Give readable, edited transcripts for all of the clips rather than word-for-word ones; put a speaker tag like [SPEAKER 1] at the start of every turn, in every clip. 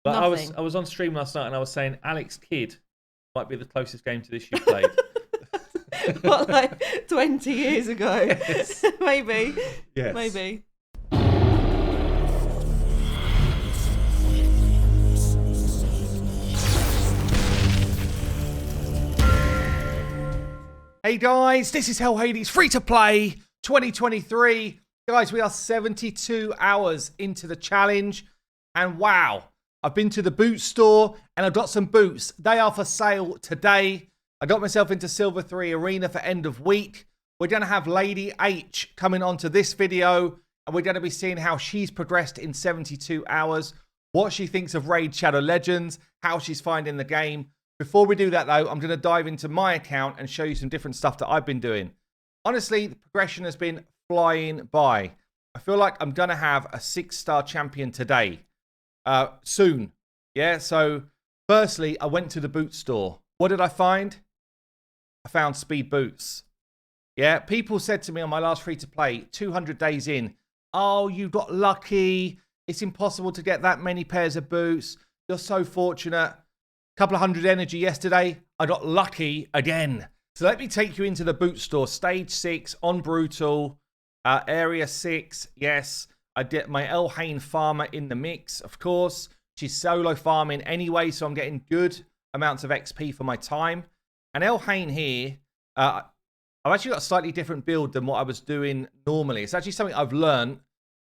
[SPEAKER 1] But
[SPEAKER 2] Nothing.
[SPEAKER 1] I was on stream last night and I was saying Alex Kidd might be the closest game to this you've played.
[SPEAKER 2] What, like 20 years ago?
[SPEAKER 1] Yes.
[SPEAKER 2] Maybe.
[SPEAKER 1] Yes.
[SPEAKER 2] Maybe.
[SPEAKER 3] Hey guys, this is Hell Hades Free to Play 2023. Guys, we are 72 hours into the challenge. And wow, I've been to the boot store and I've got some boots. They are for sale today. I got myself into Silver 3 Arena for end of week. We're going to have Lady H coming onto this video. And we're going to be seeing how she's progressed in 72 hours. What she thinks of Raid Shadow Legends. How she's finding the game. Before we do that, though, I'm going to dive into my account and show you some different stuff that I've been doing. Honestly, the progression has been flying by. I feel like I'm going to have a 6-star champion today. Soon. Yeah, so firstly, I went to the boot store. What did I find? I found speed boots. Yeah, people said to me on my last free-to-play, 200 days in, oh, you got lucky. It's impossible to get that many pairs of boots. You're so fortunate. Couple of hundred energy yesterday. I got lucky again. So let me take you into the boot store. Stage 6 on Brutal. Area 6. Yes. I get my Elhain farmer in the mix, of course. She's solo farming anyway, so I'm getting good amounts of XP for my time. And Elhain here, I've actually got a slightly different build than what I was doing normally. It's actually something I've learned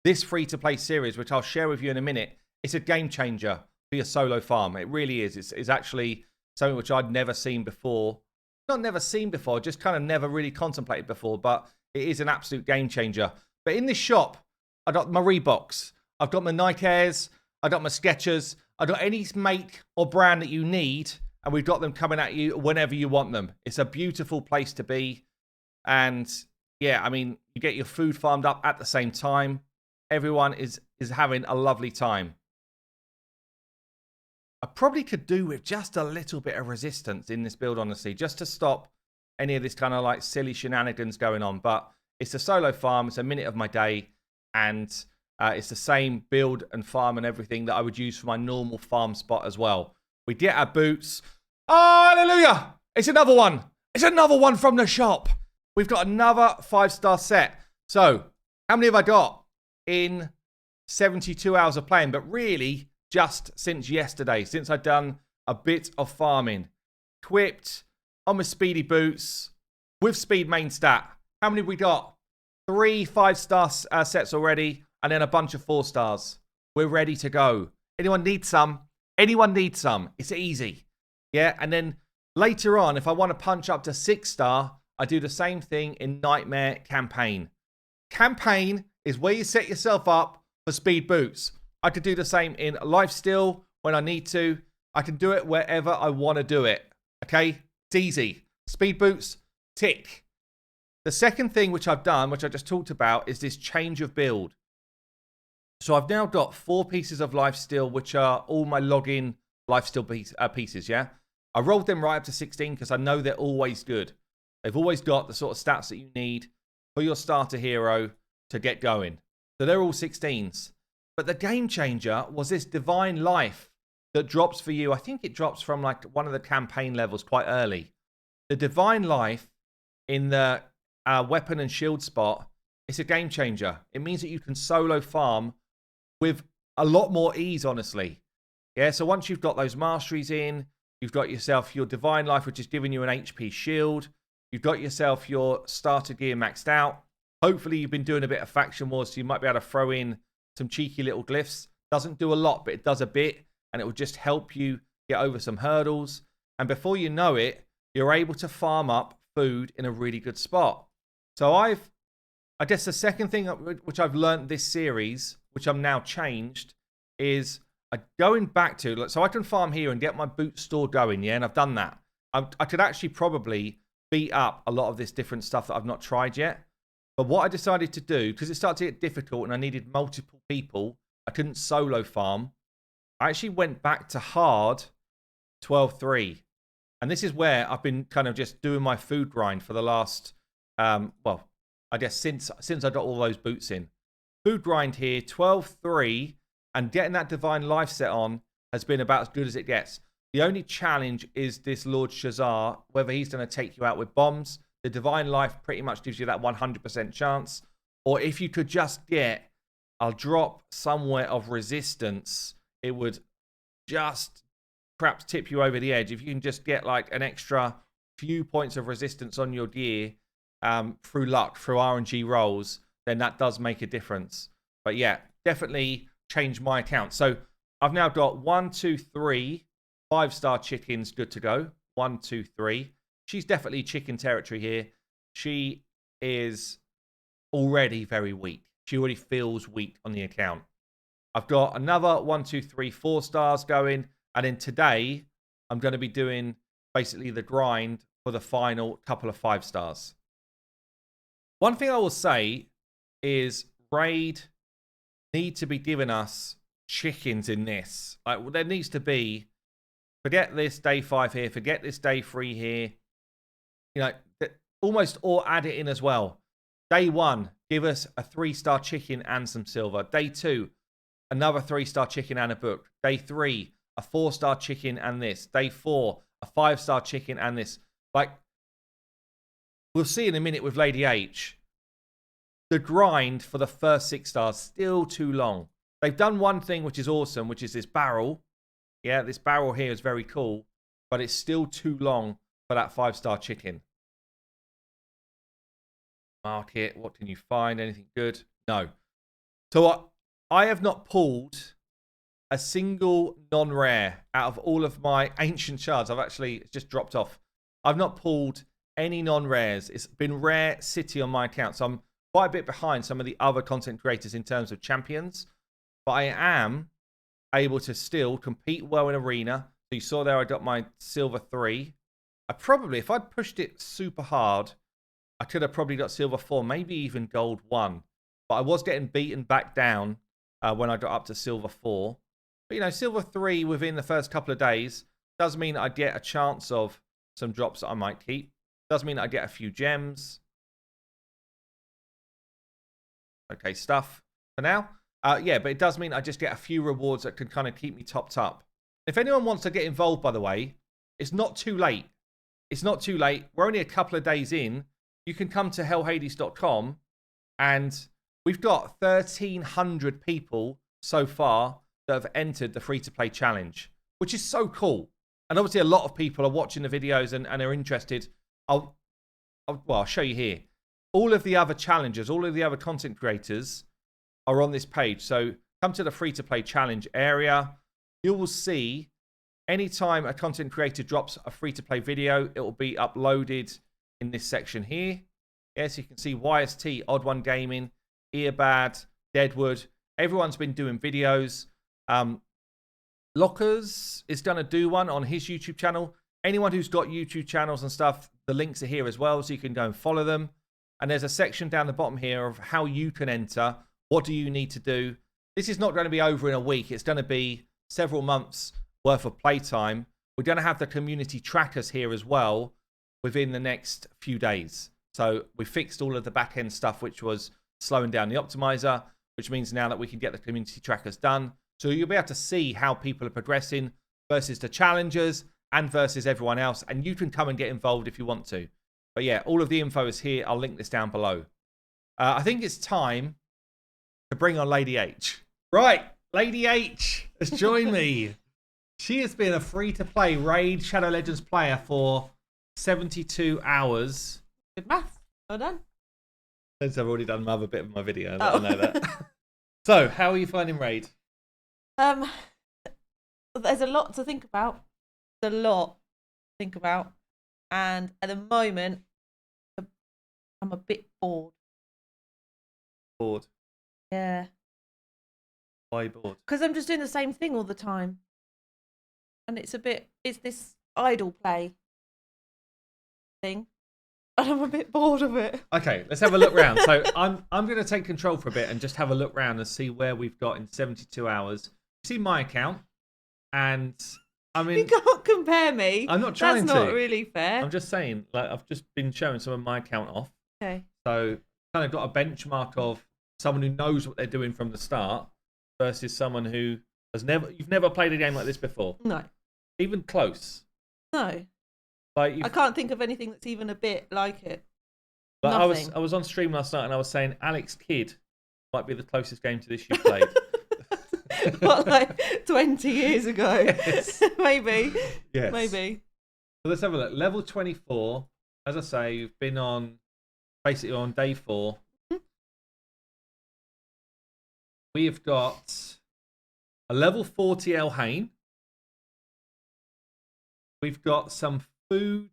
[SPEAKER 3] this free-to-play series, which I'll share with you in a minute. It's a game changer for your solo farm. It really is. It's actually something which I'd never seen before. Not never seen before, just kind of never really contemplated before, but it is an absolute game changer. But in this shop, I got my Reeboks, I've got my Nike Airs, I got my Skechers, I got any make or brand that you need, and we've got them coming at you whenever you want them. It's a beautiful place to be. And yeah, I mean, you get your food farmed up at the same time. Everyone is having a lovely time. I probably could do with just a little bit of resistance in this build, honestly, just to stop any of this kind of like silly shenanigans going on. But it's a solo farm. It's a minute of my day. And it's the same build and farm and everything that I would use for my normal farm spot as well. We get our boots. Oh, hallelujah. It's another one. It's another one from the shop. We've got another 5-star set. So how many have I got in 72 hours of playing? But really, just since yesterday, since I'd done a bit of farming. Equipped on my speedy boots with speed main stat. How many have we got? 3 5-star sets already, and then a bunch of 4 stars. We're ready to go. Anyone need some? Anyone need some? It's easy. Yeah, and then later on, if I want to punch up to 6-star, I do the same thing in Nightmare Campaign. Campaign is where you set yourself up for speed boots. I could do the same in Lifesteal when I need to. I can do it wherever I want to do it. Okay? It's easy. Speed boots, tick. The second thing which I've done, which I just talked about, is this change of build. So I've now got 4 pieces of Lifesteal, which are all my login Lifesteal pieces, yeah? I rolled them right up to 16 because I know they're always good. They've always got the sort of stats that you need for your starter hero to get going. So they're all 16s. But the game changer was this Divine Life that drops for you. I think it drops from like one of the campaign levels quite early. The Divine Life in the weapon and shield spot, it's a game changer. It means that you can solo farm with a lot more ease, honestly. Yeah, so once you've got those masteries in, you've got yourself your Divine Life, which is giving you an HP shield. You've got yourself your starter gear maxed out. Hopefully you've been doing a bit of faction wars, so you might be able to throw in some cheeky little glyphs. Doesn't do a lot, but it does a bit, and it will just help you get over some hurdles. And before you know it, you're able to farm up food in a really good spot. So I guess the second thing which I've learned this series, which I'm now changed, is going back to, so I can farm here and get my boot store going, yeah, and I've done that. I could actually probably beat up a lot of this different stuff that I've not tried yet. But what I decided to do, because it started to get difficult and I needed multiple people, I couldn't solo farm. I actually went back to hard 12-3. And this is where I've been kind of just doing my food grind for the last, well, I guess since I got all those boots in. Food grind here, 12-3, and getting that Divine Life set on has been about as good as it gets. The only challenge is this Lord Shazar, whether he's going to take you out with bombs. The Divine Life pretty much gives you that 100% chance. Or if you could just get a drop somewhere of resistance, it would just perhaps tip you over the edge. If you can just get like an extra few points of resistance on your gear through luck, through RNG rolls, then that does make a difference. But yeah, definitely change my account. So I've now got 1, 2, 3 5-star chickens good to go. 1, 2, 3. She's definitely chicken territory here. She is already very weak. She already feels weak on the account. I've got another 1, 2, 3, 4 stars going. And then today, I'm going to be doing basically the grind for the final couple of 5 stars. One thing I will say is Raid need to be giving us chickens in this. Like, there needs to be, forget this day 5 here, forget this day 3 here. You know, almost or add it in as well. Day 1, give us a 3-star chicken and some silver. Day 2, another 3-star chicken and a book. Day 3, a 4-star chicken and this. Day 4, a 5-star chicken and this. Like, we'll see in a minute with Lady H. The grind for the first 6 stars still too long. They've done one thing which is awesome, which is this barrel. Yeah, this barrel here is very cool, but it's still too long for that 5-star chicken. Market, what can you find? Anything good? No. So I have not pulled a single non-rare out of all of my ancient shards. It's just dropped off. I've not pulled any non-rares. It's been rare city on my account. So I'm quite a bit behind some of the other content creators in terms of champions. But I am able to still compete well in arena. So you saw there I got my silver 3. I probably, if I'd pushed it super hard, I could have probably got silver 4, maybe even gold 1. But I was getting beaten back down when I got up to silver 4. But, you know, silver 3 within the first couple of days does mean I get a chance of some drops that I might keep. Does mean I get a few gems. Okay, stuff for now. Yeah, but it does mean I just get a few rewards that can kind of keep me topped up. If anyone wants to get involved, by the way, it's not too late. It's not too late. We're only a couple of days in. You can come to hellhades.com and we've got 1,300 people so far that have entered the free-to-play challenge, which is so cool. And obviously a lot of people are watching the videos and are interested. I'll show you here. All of the other challengers, all of the other content creators are on this page. So come to the free-to-play challenge area. You will see anytime a content creator drops a free-to-play video, it will be uploaded in this section here. Yes, you can see YST, Odd One Gaming, Earbad, Deadwood. Everyone's been doing videos. Lockers is going to do one on his YouTube channel. Anyone who's got YouTube channels and stuff, the links are here as well, so you can go and follow them. And there's a section down the bottom here of how you can enter. What do you need to do? This is not going to be over in a week. It's going to be several months worth of playtime. We're going to have the community trackers here as well within the next few days. So we fixed all of the back-end stuff, which was slowing down the optimizer, which means now that we can get the community trackers done. So you'll be able to see how people are progressing versus the challengers and versus everyone else. And you can come and get involved if you want to. But yeah, all of the info is here. I'll link this down below. I think it's time to bring on Lady H. Right, Lady H has joined me. She has been a free-to-play Raid Shadow Legends player for 72 hours.
[SPEAKER 2] Good math. Well done.
[SPEAKER 3] Since I've already done another bit of my video,
[SPEAKER 2] Oh.
[SPEAKER 3] I know that. So, how are you finding Raid?
[SPEAKER 2] There's a lot to think about. There's a lot to think about. And at the moment, I'm a bit bored.
[SPEAKER 3] Bored.
[SPEAKER 2] Yeah.
[SPEAKER 3] Why are you bored?
[SPEAKER 2] Because I'm just doing the same thing all the time. And it's this idle play thing. And I'm a bit bored of it.
[SPEAKER 3] Okay, let's have a look round. So I'm going to take control for a bit and just have a look round and see where we've got in 72 hours. See my account, and I mean,
[SPEAKER 2] You can't compare me.
[SPEAKER 3] I'm not trying
[SPEAKER 2] That's not
[SPEAKER 3] to.
[SPEAKER 2] really fair.
[SPEAKER 3] I'm just saying, like, I've just been showing some of my account off.
[SPEAKER 2] Okay.
[SPEAKER 3] So kind of got a benchmark of someone who knows what they're doing from the start versus someone who
[SPEAKER 1] You've never played a game like this before,
[SPEAKER 2] No.
[SPEAKER 1] even close.
[SPEAKER 2] No.
[SPEAKER 1] Like
[SPEAKER 2] I can't think of anything that's even a bit like it.
[SPEAKER 1] Like
[SPEAKER 2] Nothing.
[SPEAKER 1] I was on stream last night and I was saying Alex Kidd might be the closest game to this you've played.
[SPEAKER 2] What, like 20 years ago?
[SPEAKER 1] Yes.
[SPEAKER 2] Maybe.
[SPEAKER 1] Yes.
[SPEAKER 2] Maybe.
[SPEAKER 1] So let's have a look. Level 24. As I say, you've been on basically on day 4. We've got a level 40 Elhain. We've got some food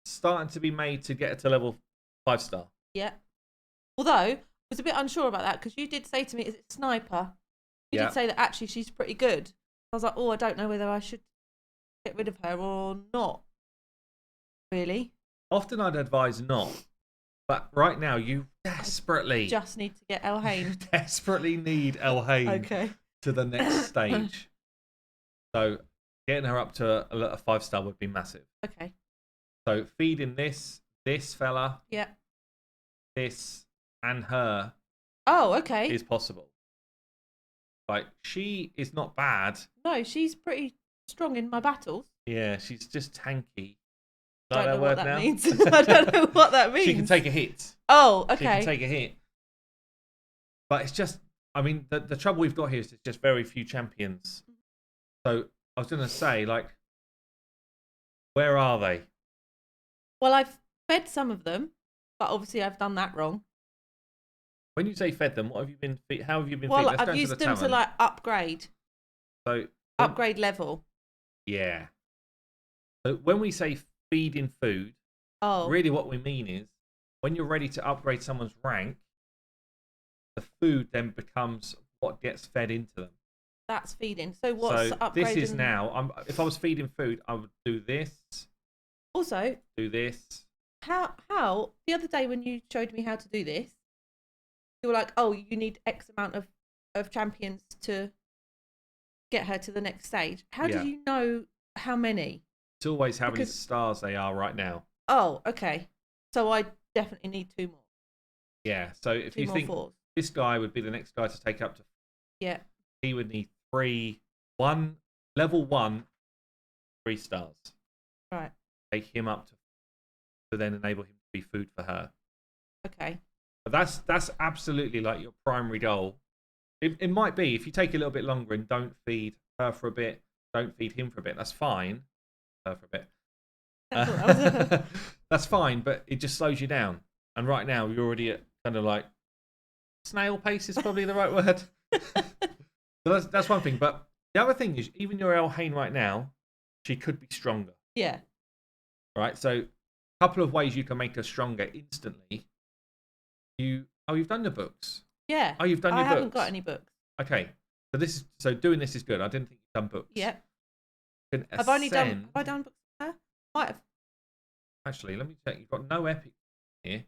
[SPEAKER 1] starting to be made to get it to level 5-star.
[SPEAKER 2] Yeah. Although, I was a bit unsure about that because you did say to me, is it Sniper? You
[SPEAKER 1] Yeah.
[SPEAKER 2] did say that actually she's pretty good. I was like, oh, I don't know whether I should get rid of her or not. Really?
[SPEAKER 1] Often I'd advise not. But right now you desperately
[SPEAKER 2] Just need to get Elhain.
[SPEAKER 1] desperately need Elhain
[SPEAKER 2] Okay.
[SPEAKER 1] to the next stage. So getting her up to a 5-star would be massive.
[SPEAKER 2] Okay.
[SPEAKER 1] So feeding this fella,
[SPEAKER 2] Yeah.
[SPEAKER 1] this, and her
[SPEAKER 2] Oh, okay.
[SPEAKER 1] is possible. Like, she is not bad.
[SPEAKER 2] No, she's pretty strong in my battles.
[SPEAKER 1] Yeah, she's just tanky.
[SPEAKER 2] Don't
[SPEAKER 1] Like
[SPEAKER 2] know
[SPEAKER 1] that
[SPEAKER 2] what
[SPEAKER 1] word
[SPEAKER 2] that
[SPEAKER 1] now?
[SPEAKER 2] means. I don't know what that means.
[SPEAKER 1] She can take a hit.
[SPEAKER 2] Oh,
[SPEAKER 1] She can
[SPEAKER 2] okay.
[SPEAKER 1] take a hit. But it's just, I mean, the trouble we've got here is there's just very few champions. So I was going to say, like, where are they?
[SPEAKER 2] Well, I've fed some of them, but obviously I've done that wrong.
[SPEAKER 1] When you say fed them, what have you been? How have you been?
[SPEAKER 2] Well,
[SPEAKER 1] feeding? Let's go
[SPEAKER 2] I've
[SPEAKER 1] into
[SPEAKER 2] used
[SPEAKER 1] the
[SPEAKER 2] them to
[SPEAKER 1] tavern.
[SPEAKER 2] like upgrade
[SPEAKER 1] So
[SPEAKER 2] level.
[SPEAKER 1] yeah. So when we say feeding food,
[SPEAKER 2] Oh,
[SPEAKER 1] really what we mean is when you're ready to upgrade someone's rank, the food then becomes what gets fed into them.
[SPEAKER 2] that's feeding. So what's
[SPEAKER 1] So
[SPEAKER 2] upgrading?
[SPEAKER 1] this is now. If I was feeding food, I would do this,
[SPEAKER 2] Also,
[SPEAKER 1] do this.
[SPEAKER 2] how the other day when you showed me how to do this, you were like, oh, you need X amount of champions to get her to the next stage. How
[SPEAKER 1] Yeah.
[SPEAKER 2] do you know how many?
[SPEAKER 1] It's always how many
[SPEAKER 2] Because-
[SPEAKER 1] stars they are right now.
[SPEAKER 2] Oh, okay. So I definitely need 2 more.
[SPEAKER 1] Yeah. So if
[SPEAKER 2] 2
[SPEAKER 1] you
[SPEAKER 2] more
[SPEAKER 1] think
[SPEAKER 2] 4s.
[SPEAKER 1] this guy would be the next guy to take up to,
[SPEAKER 2] Yeah.
[SPEAKER 1] he would need level 1, 3 stars.
[SPEAKER 2] Right.
[SPEAKER 1] Take him up to then enable him to be food for her.
[SPEAKER 2] Okay.
[SPEAKER 1] But that's absolutely like your primary goal. It might be if you take a little bit longer and don't feed her for a bit, don't feed him for a bit. That's fine. Her for a bit.
[SPEAKER 2] That's what I was-
[SPEAKER 1] That's fine, but it just slows you down. And right now you're already at kind of like snail pace is probably the right word. So that's one thing. But the other thing is even your Elhain right now, she could be stronger.
[SPEAKER 2] Yeah.
[SPEAKER 1] Right? So a couple of ways you can make her stronger instantly. You've done the books.
[SPEAKER 2] Yeah.
[SPEAKER 1] Oh, you've done your
[SPEAKER 2] I
[SPEAKER 1] books.
[SPEAKER 2] haven't got any books.
[SPEAKER 1] Okay. So doing this is good. I didn't think you've done books.
[SPEAKER 2] Yeah.
[SPEAKER 1] You can
[SPEAKER 2] Have I
[SPEAKER 1] ascend-
[SPEAKER 2] done books with her? Might have.
[SPEAKER 1] Actually, let me check. You've got no epic here.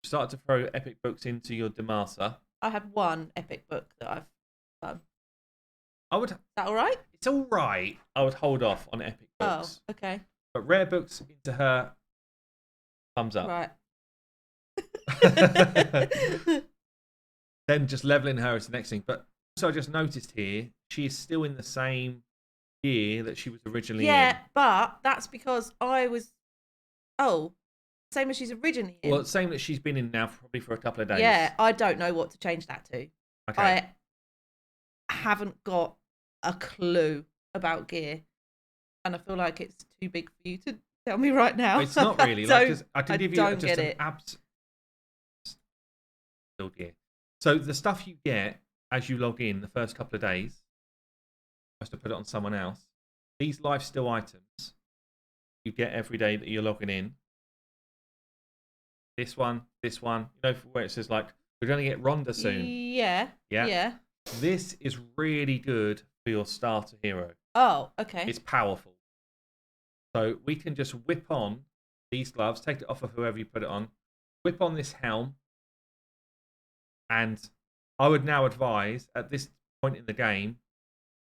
[SPEAKER 1] You started to throw epic books into your Demasa.
[SPEAKER 2] I have one epic book that I've done. Is
[SPEAKER 1] It's
[SPEAKER 2] that all right?
[SPEAKER 1] all right. I would hold off on epic books.
[SPEAKER 2] Oh, okay.
[SPEAKER 1] But rare books into her, thumbs up.
[SPEAKER 2] Right.
[SPEAKER 1] Then just leveling her is the next thing. But also I just noticed here, she is still in the same gear that she was originally
[SPEAKER 2] Yeah,
[SPEAKER 1] in.
[SPEAKER 2] but that's because I was. Oh, same as she's originally in.
[SPEAKER 1] Well, same that she's been in now probably for a couple of days.
[SPEAKER 2] Yeah, I don't know what to change that to.
[SPEAKER 1] Okay.
[SPEAKER 2] I haven't got a clue about gear, and I feel like it's too big for you to tell me right now.
[SPEAKER 1] It's not really.
[SPEAKER 2] So,
[SPEAKER 1] Like, just, I can
[SPEAKER 2] I
[SPEAKER 1] give you
[SPEAKER 2] don't
[SPEAKER 1] just
[SPEAKER 2] get
[SPEAKER 1] an
[SPEAKER 2] it.
[SPEAKER 1] still gear. So the stuff you get as you log in the first couple of days, I have to put it on someone else. These life steal items you get every day that you're logging in. This one, where it says like we're going to get Rhonda soon.
[SPEAKER 2] Yeah.
[SPEAKER 1] Yeah.
[SPEAKER 2] Yeah.
[SPEAKER 1] This is really good for your starter hero.
[SPEAKER 2] Oh, okay.
[SPEAKER 1] It's powerful. So we can just whip on these gloves, take it off of whoever you put it on, whip on this helm, and I would now advise at this point in the game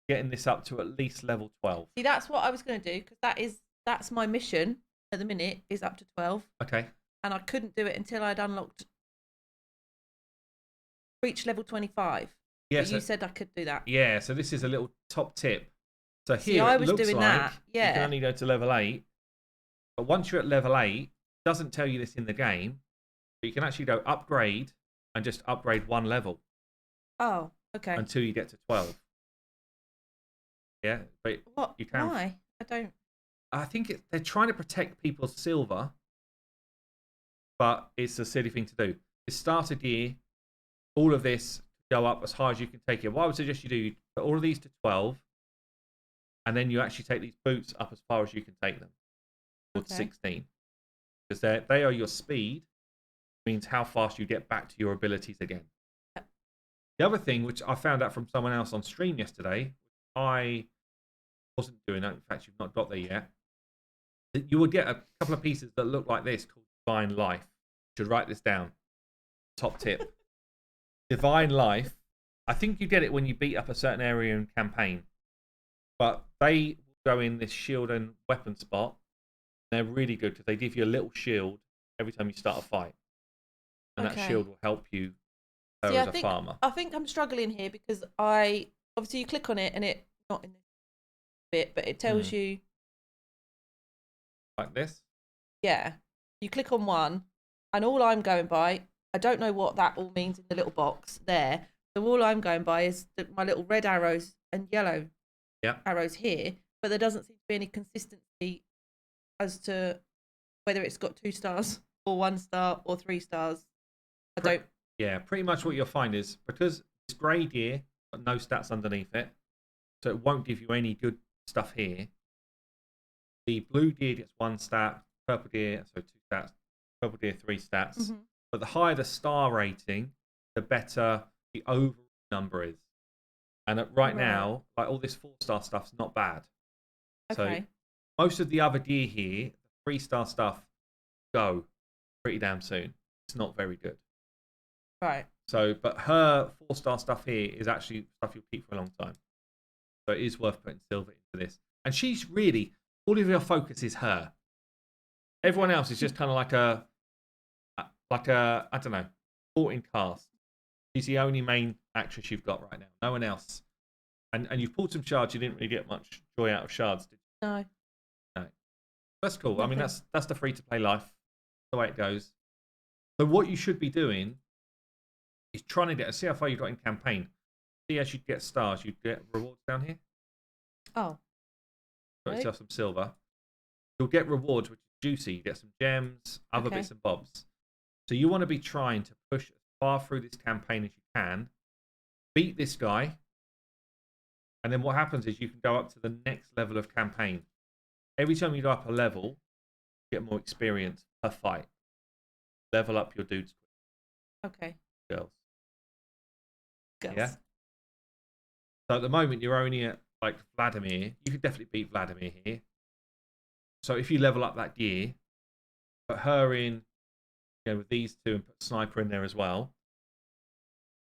[SPEAKER 1] getting this up to at least level 12.
[SPEAKER 2] See, that's what I was going to do because that's my mission at the minute is up to 12,
[SPEAKER 1] Okay.
[SPEAKER 2] and I couldn't do it until I'd reached level 25.
[SPEAKER 1] Yeah,
[SPEAKER 2] But you said I could do that.
[SPEAKER 1] yeah, so this is a little top tip. So
[SPEAKER 2] See,
[SPEAKER 1] here
[SPEAKER 2] I
[SPEAKER 1] it
[SPEAKER 2] was
[SPEAKER 1] looks
[SPEAKER 2] doing
[SPEAKER 1] like
[SPEAKER 2] that.
[SPEAKER 1] you can
[SPEAKER 2] Yeah.
[SPEAKER 1] only go to level 8. But once you're at level 8, it doesn't tell you this in the game, but you can actually go upgrade and just upgrade one level
[SPEAKER 2] Oh, okay.
[SPEAKER 1] until you get to 12. Yeah, but
[SPEAKER 2] What?
[SPEAKER 1] you can.
[SPEAKER 2] Why? I don't.
[SPEAKER 1] I think they're trying to protect people's silver, but it's a silly thing to do. It started year, all of this go up as high as you can take it. What I would suggest you do, you put all of these to 12, and then you actually take these boots up as far as you can take them, or
[SPEAKER 2] Okay.
[SPEAKER 1] 16, because they are your speed, means how fast you get back to your abilities again.
[SPEAKER 2] Yep.
[SPEAKER 1] The other thing, which I found out from someone else on stream yesterday, I wasn't doing that. In fact, you've not got there yet. That you would get a couple of pieces that look like this called Divine Life. You should write this down. Top tip. Divine Life. I think you get it when you beat up a certain area in campaign. But they go in this shield and weapon spot. They're really good because they give you a little shield every time you start a fight. And that
[SPEAKER 2] Okay.
[SPEAKER 1] shield will help you
[SPEAKER 2] See,
[SPEAKER 1] as a farmer.
[SPEAKER 2] I think I'm struggling here because obviously you click on it and it not in this bit, but it tells you,
[SPEAKER 1] Like this.
[SPEAKER 2] yeah, you click on one, and all I'm going by, I don't know what that all means in the little box there. So all I'm going by is my little red arrows and yellow arrows here, but there doesn't seem to be any consistency as to whether it's got 2 stars or 1 star or 3 stars. I don't.
[SPEAKER 1] Yeah, pretty much what you'll find is because it's grey gear, but no stats underneath it, so it won't give you any good stuff here. The blue gear gets 1 stat, purple gear, so 2 stats, purple gear 3 stats.
[SPEAKER 2] Mm-hmm.
[SPEAKER 1] But the higher the star rating, the better the overall number is. And right now, like all this 4-star stuff's not bad.
[SPEAKER 2] Okay.
[SPEAKER 1] So most of the other gear here, the 3-star stuff, go pretty damn soon. It's not very good.
[SPEAKER 2] Right.
[SPEAKER 1] So, but her 4-star stuff here is actually stuff you'll keep for a long time. So it is worth putting silver into this. And she's really, all of your focus is her. Everyone else is just kind of like a, I don't know, supporting cast. She's the only main actress you've got right now. No one else. And you've pulled some shards. You didn't really get much joy out of shards, did you?
[SPEAKER 2] No.
[SPEAKER 1] No. That's cool. I mean,
[SPEAKER 2] Nothing.
[SPEAKER 1] that's the free-to-play life. That's the way it goes. So what you should be doing is trying to get, see how far you got in campaign. See, as you get stars, you get rewards down here.
[SPEAKER 2] Oh.
[SPEAKER 1] Got
[SPEAKER 2] Right.
[SPEAKER 1] yourself some silver. You'll get rewards, which is juicy. You get some gems, other
[SPEAKER 2] Okay.
[SPEAKER 1] bits and bobs. So you want to be trying to push as far through this campaign as you can. Beat this guy. And then what happens is you can go up to the next level of campaign. Every time you go up a level, you get more experience per fight. Level up your dudes,
[SPEAKER 2] Okay.
[SPEAKER 1] girls.
[SPEAKER 2] Girls.
[SPEAKER 1] Yeah. So at the moment, you're only at like Vladimir. You could definitely beat Vladimir here. So if you level up that gear, put her in, with these two, and put Sniper in there as well.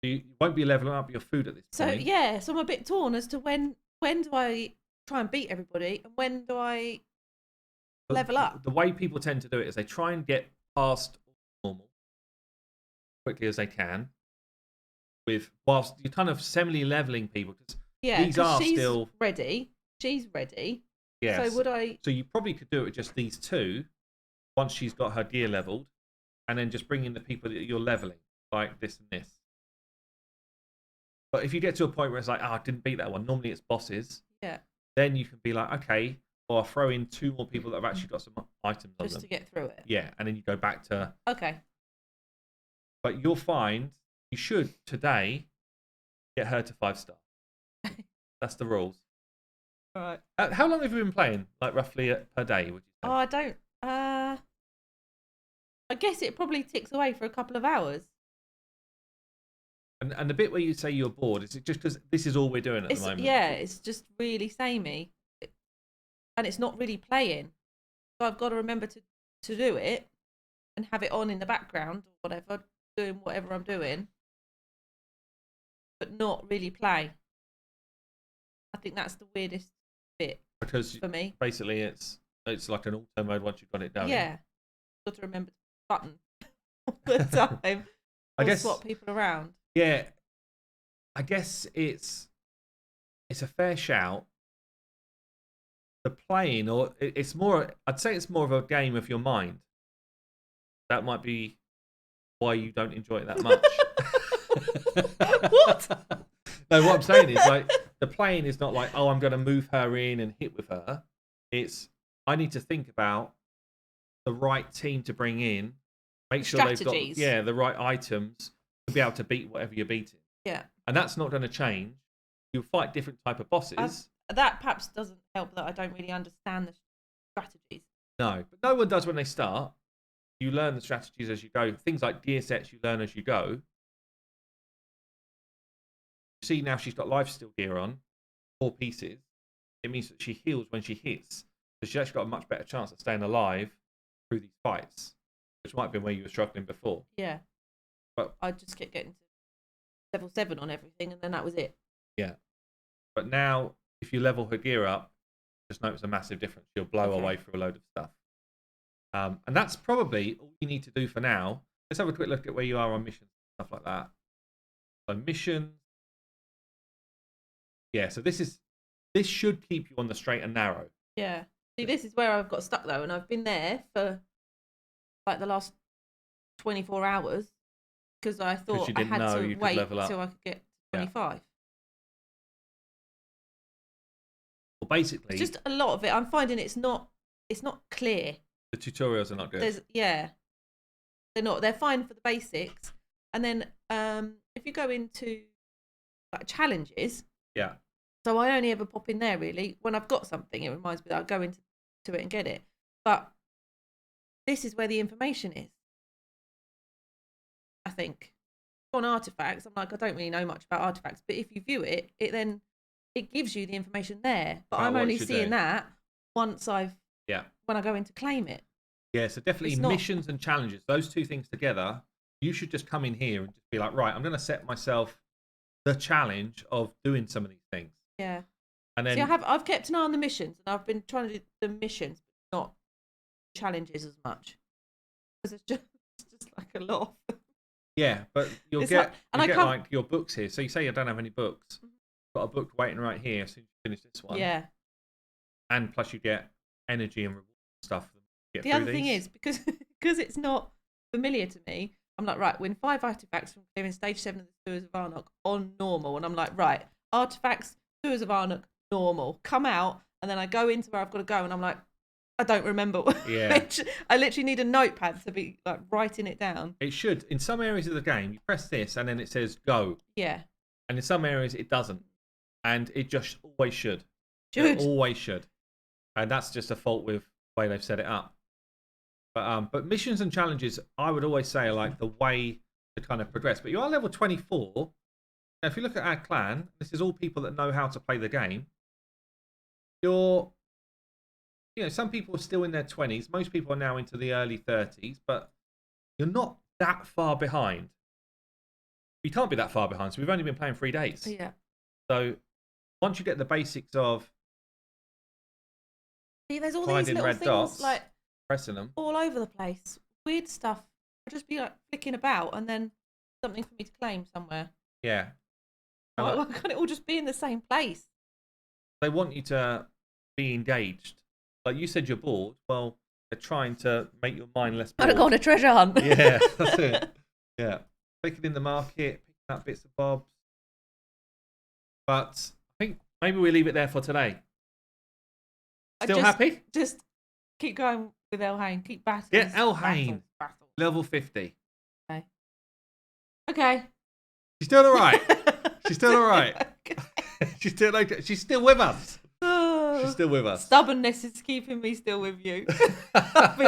[SPEAKER 1] You won't be leveling up your food at this
[SPEAKER 2] So
[SPEAKER 1] point.
[SPEAKER 2] yeah, so I'm a bit torn as to when do I try and beat everybody and when do I
[SPEAKER 1] But
[SPEAKER 2] level up?
[SPEAKER 1] The way people tend to do it is they try and get past normal quickly as they can. Whilst you're kind of semi-leveling people, because
[SPEAKER 2] Yeah,
[SPEAKER 1] these
[SPEAKER 2] 'cause
[SPEAKER 1] are
[SPEAKER 2] she's
[SPEAKER 1] still
[SPEAKER 2] ready. She's ready.
[SPEAKER 1] yes.
[SPEAKER 2] So would I?
[SPEAKER 1] So you probably could do it with just these two, once she's got her gear leveled, and then just bring in the people that you're leveling, like this and this. But if you get to a point where it's like, I didn't beat that one. Normally it's bosses.
[SPEAKER 2] Yeah.
[SPEAKER 1] Then you can be like, okay, well, I'll throw in 2 more people that have actually got some items on
[SPEAKER 2] Just
[SPEAKER 1] them.
[SPEAKER 2] to get through it.
[SPEAKER 1] Yeah, and then you go back to.
[SPEAKER 2] Okay.
[SPEAKER 1] But you'll find you should today get her to 5-star. That's the rules.
[SPEAKER 2] All right.
[SPEAKER 1] How long have you been playing? Like roughly per day, would you say?
[SPEAKER 2] Oh, I don't. I guess it probably ticks away for a couple of hours.
[SPEAKER 1] And the bit where you say you're bored, is it just because this is all we're doing at the moment?
[SPEAKER 2] Yeah, it's just really samey, and it's not really playing. So I've got to remember to do it and have it on in the background or whatever, doing whatever I'm doing, but not really play. I think that's the weirdest bit
[SPEAKER 1] Because
[SPEAKER 2] for me.
[SPEAKER 1] basically it's like an auto mode once you've got it done.
[SPEAKER 2] Yeah, got to remember to button all the time.
[SPEAKER 1] I
[SPEAKER 2] Or
[SPEAKER 1] guess
[SPEAKER 2] swap people around.
[SPEAKER 1] Yeah, I guess it's a fair shout. The playing, or it's more. I'd say it's more of a game of your mind. That might be why you don't enjoy it that much.
[SPEAKER 2] What?
[SPEAKER 1] No, what I'm saying is like the playing is not like, oh, I'm going to move her in and hit with her. It's I need to think about the right team to bring in, make sure they've got the right items to be able to beat whatever you're beating.
[SPEAKER 2] Yeah.
[SPEAKER 1] And that's not going to change. You'll fight different type of bosses.
[SPEAKER 2] That perhaps doesn't help that I don't really understand the strategies.
[SPEAKER 1] No, but no one does when they start. You learn the strategies as you go. Things like gear sets you learn as you go. You see now she's got lifesteal gear on, 4 pieces. It means that she heals when she hits. So she's actually got a much better chance of staying alive through these fights, which might have been where you were struggling before.
[SPEAKER 2] Yeah.
[SPEAKER 1] But
[SPEAKER 2] I just kept getting to level 7 on everything, and then that was it.
[SPEAKER 1] Yeah. But now, if you level her gear up, just notice a massive difference. She'll blow away through a load of stuff. And that's probably all you need to do for now. Let's have a quick look at where you are on missions and stuff like that. So missions. Yeah, so this should keep you on the straight and narrow.
[SPEAKER 2] Yeah. See, this is where I've got stuck though, and I've been there for like the last 24 hours because I thought I had to wait until I could get to 25.
[SPEAKER 1] Well, basically,
[SPEAKER 2] it's just a lot of it. I'm finding it's not clear.
[SPEAKER 1] The tutorials are not good.
[SPEAKER 2] They're not. They're fine for the basics, and then if you go into like challenges,
[SPEAKER 1] yeah.
[SPEAKER 2] So I only ever pop in there really when I've got something. It reminds me that I'll go into it and get it. But this is where the information is. I think on artifacts, I'm like, I don't really know much about artifacts, but if you view it, it gives you the information there. But I'm only seeing that once when I go in to claim it.
[SPEAKER 1] Yeah, so definitely missions and challenges, those two things together, you should just come in here and just be like, right, I'm going to set myself the challenge of doing some of these things.
[SPEAKER 2] Yeah.
[SPEAKER 1] And then
[SPEAKER 2] I've kept an eye on the missions, and I've been trying to do the missions, but not challenges as much. Because it's just like a lot.
[SPEAKER 1] Yeah, but you'll get like your books here. So you say you don't have any books. Mm-hmm. Got a book waiting right here as soon as you finish this one.
[SPEAKER 2] Yeah.
[SPEAKER 1] And plus you get energy and reward stuff.
[SPEAKER 2] The other thing is, because it's not familiar to me, I'm like, right, win 5 artifacts from clearing stage 7 of the Sewers of Arnok on normal. And I'm like, right, artifacts, Sewers of Arnok, normal. Come out, and then I go into where I've got to go, and I'm like, I don't remember.
[SPEAKER 1] Yeah.
[SPEAKER 2] I literally need a notepad to be like writing it down.
[SPEAKER 1] It should. In some areas of the game, you press this, and then it says go.
[SPEAKER 2] Yeah.
[SPEAKER 1] And in some areas, it doesn't. And it just always should.
[SPEAKER 2] Should.
[SPEAKER 1] It always should. And that's just a fault with the way they've set it up. But missions and challenges, I would always say, are like the way to kind of progress. But you are level 24. Now, if you look at our clan, this is all people that know how to play the game. Some people are still in their 20s. Most people are now into the early 30s. But you're not that far behind. You can't be that far behind. So we've only been playing 3 days.
[SPEAKER 2] Yeah.
[SPEAKER 1] So once you get the basics of
[SPEAKER 2] there's all these little things dots, like
[SPEAKER 1] pressing them
[SPEAKER 2] all over the place, weird stuff. I'll just be like flicking about, and then something for me to claim somewhere.
[SPEAKER 1] Yeah.
[SPEAKER 2] Why can't it all just be in the same place?
[SPEAKER 1] They want you to be engaged. Like you said, you're bored. Well, they're trying to make your mind less bored.
[SPEAKER 2] I don't go on a treasure hunt.
[SPEAKER 1] Yeah, that's it. Yeah, clicking in the market, picking up bits of bobs. But I think maybe we leave it there for today. Still happy?
[SPEAKER 2] Just keep going with Elhain. Keep battling.
[SPEAKER 1] Yeah, Elhain. Level 50.
[SPEAKER 2] Okay.
[SPEAKER 1] She's still all right. She's still all right. She's still okay. She's still with us. She's still with us.
[SPEAKER 2] Stubbornness is keeping me still with you. I'll be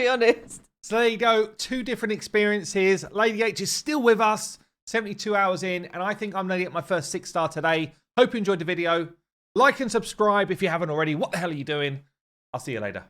[SPEAKER 2] honest.
[SPEAKER 1] So there you go. 2 different experiences. Lady H is still with us. 72 hours in. And I think I'm going to get my first 6-star today. Hope you enjoyed the video. Like and subscribe if you haven't already. What the hell are you doing? I'll see you later.